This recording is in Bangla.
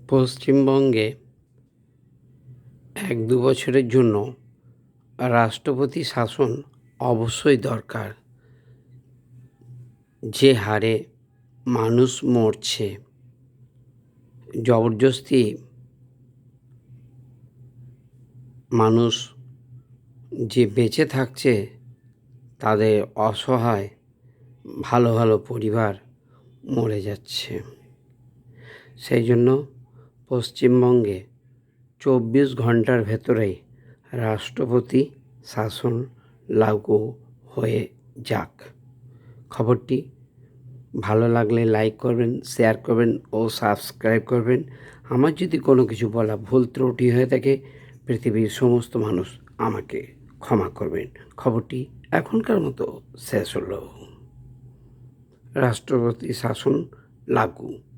পশ্চিমবঙ্গে ১-২ বছরের জন্য রাষ্ট্রপতি শাসন অবশ্যই দরকার। যে হারে মানুষ মরছে, জবরদস্তি মানুষ যে বেঁচে থাকছে, তাদের অসহায় ভালো ভালো পরিবার মরে যাচ্ছে। সেই জন্য পশ্চিমবঙ্গে ২৪ ঘন্টার ভেতরেই রাষ্ট্রপতি শাসন লাগু হয়ে যাক। খবরটি ভালো লাগলে লাইক করবেন, শেয়ার করবেন ও সাবস্ক্রাইব করবেন। আমার যদি কোনো কিছু বলা ভুল ত্রুটি হয়ে থাকে, পৃথিবীর সমস্ত মানুষ আমাকে ক্ষমা করবেন। খবরটি এখনকার মতো শেষ হলো। রাষ্ট্রপতি শাসন লাগু।